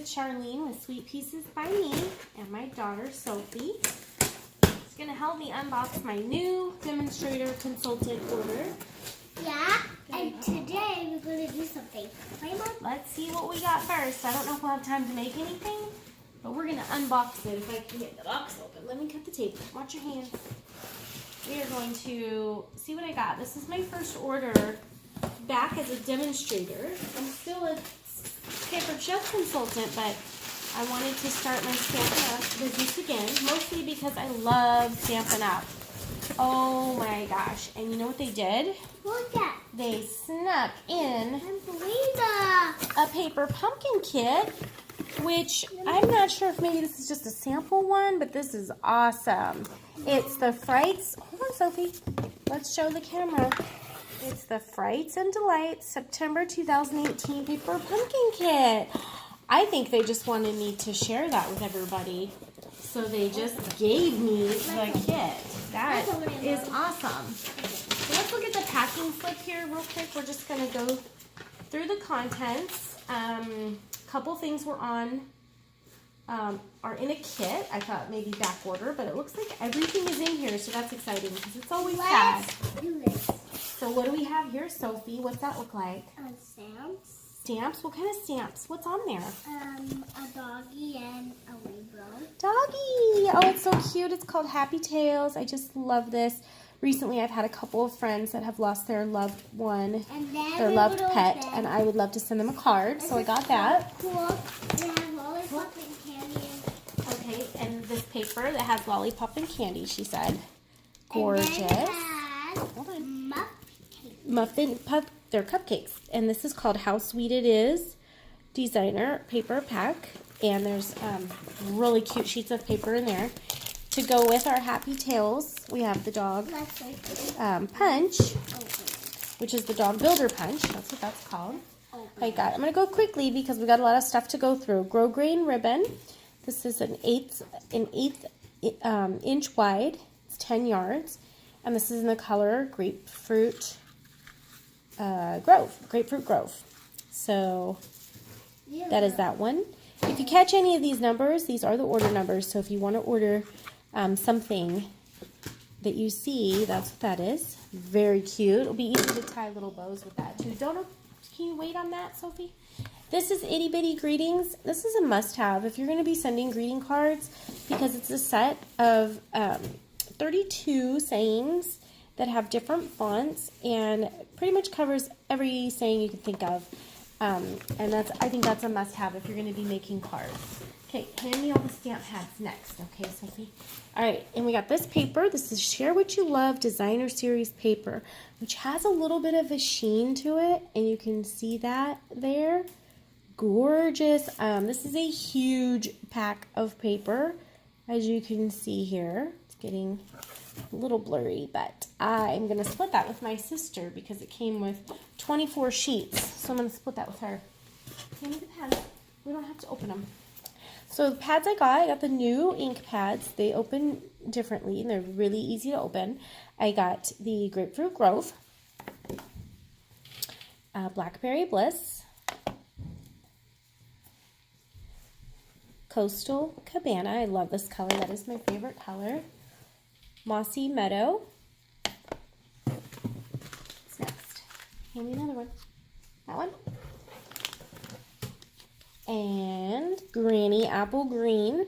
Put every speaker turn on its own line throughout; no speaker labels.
with Charlene with Sweet Pieces by me and my daughter Sophie. She's going to help me unbox my new demonstrator consultant order.
Yeah, and today we're going to do something. Right, Mom?
Let's see what we got first. I don't know if we'll have time to make anything, but we're going to unbox it if I can get the box open. Let me cut the tape. Watch your hand. We are going to see what I got. This is my first order back as a demonstrator. I'm still a Stampin' Up shelf consultant, but I wanted to start my Stampin' Up business again, mostly because I love Stampin' Up. Oh my gosh. And you know what they did?
Look at.
They snuck in
a
a paper pumpkin kit, which I'm not sure if maybe this is just a sample one, but this is awesome. It's the Frights. Hold on, Sophie. Let's show the camera. It's the Frights and Delights September 2018 paper pumpkin kit. I think they just wanted me to share that with everybody, so they just gave me the kit. That is awesome. So let's look at the packing slip here real quick. We're just going to go through the contents. A couple things were on are in a kit. I thought maybe back order, but it looks like everything is in here, so that's exciting because it's always sad.
Let's do this.
So what do we have here, Sophie? What's that look like?
Stamps.
Stamps? What kind of stamps? What's on there?
A doggy and a rainbow.
Doggy! Oh, it's so cute. It's called Happy Tales. I just love this. Recently, I've had a couple of friends that have lost their loved one, their loved pet, and I would love to send them a card, so I got that.
Cool. It has lollipop and candy.
Okay, and this paper that has lollipop and candy, she said. Gorgeous.
And then it has
Hold on.
muffin cake.
They're cupcakes, and this is called How Sweet It Is designer paper pack, and there's really cute sheets of paper in there. To go with our Happy Tales, we have the dog punch, which is the dog builder punch. That's what that's called. I'm going to go quickly because we got a lot of stuff to go through. Grosgrain ribbon. This is an eighth inch wide. It's 10 yards, and this is in the color Grapefruit Grove. So that is that one. If you catch any of these numbers, these are the order numbers. So if you want to order something that you see, that's what that is. Very cute. It'll be easy to tie little bows with that too. Can you wait on that, Sophie? This is Itty Bitty Greetings. This is a must-have if you're going to be sending greeting cards because it's a set of 32 sayings that have different fonts and pretty much covers every saying you can think of. And I think that's a must-have if you're going to be making cards. Okay, hand me all the stamp pads next, okay, Sophie? All right, and we got this paper. This is Share What You Love Designer Series paper, which has a little bit of a sheen to it, and you can see that there. Gorgeous. This is a huge pack of paper, as you can see here. It's getting a little blurry, but I'm going to split that with my sister because it came with 24 sheets. So I'm going to split that with her. Hand me the pads. We don't have to open them. So the pads I got the new ink pads. They open differently and they're really easy to open. I got the Grapefruit Grove, Blackberry Bliss, Coastal Cabana. I love this color. That is my favorite color. Mossy Meadow. What's next? Hand me another one. That one. And Granny Apple Green.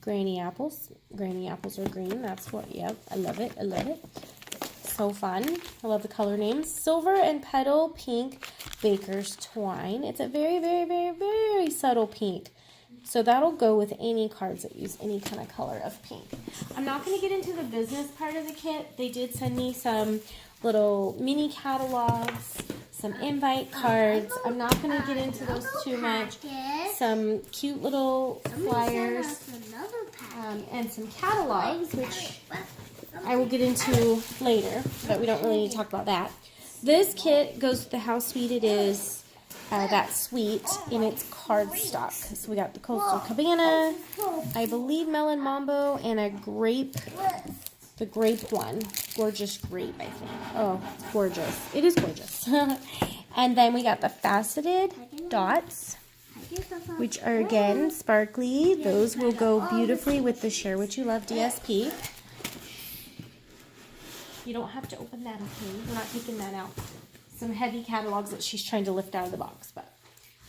Granny apples. Granny apples are green. That's what, yep. I love it. I love it. So fun. I love the color names. Silver and Petal Pink Baker's Twine. It's a very, very, very, very subtle pink. So that'll go with any cards that use any kind of color of pink. I'm not going to get into the business part of the kit. They did send me some little mini catalogs, some invite cards. I'm not going to get into those too much. Some cute little flyers and some catalogs, which I will get into later, but we don't really need to talk about that. This kit goes with the How Sweet It Is. That's sweet in its cardstock. So we got the Coastal Cabana, I believe Melon Mambo, and a grape, the grape one. Gorgeous grape, I think. Oh, gorgeous. It is gorgeous. And then we got the faceted dots. which are again sparkly. Those will go beautifully with the Share What You Love DSP. You don't have to open that, okay? We're not taking that out. Some heavy catalogs that she's trying to lift out of the box, but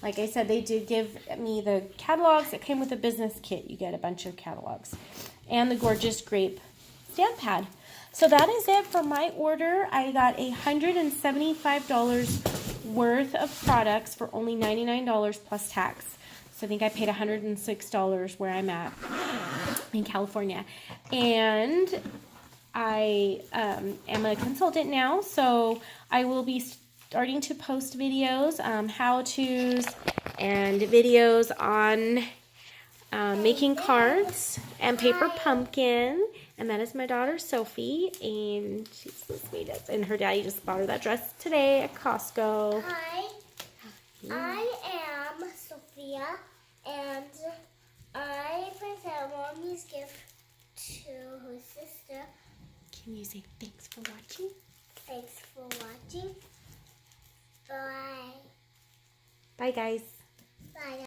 like I said, they did give me the catalogs that came with the business kit. You get a bunch of catalogs and the gorgeous grape stamp pad. So that is it for my order. I got $175 worth of products for only $99 plus tax. So I think I paid $106 where I'm at in California. And I am a consultant now, so I will be starting to post videos, how-tos, and videos on making cards and paper pumpkin. And that is my daughter Sophie, and she's the sweetest. And her daddy just bought her that dress today at Costco.
Hi, I am Sophia, and I present Mommy's gift to her sister.
Can you say thanks for watching?
Thanks for watching. Bye.
Bye, guys.
Bye.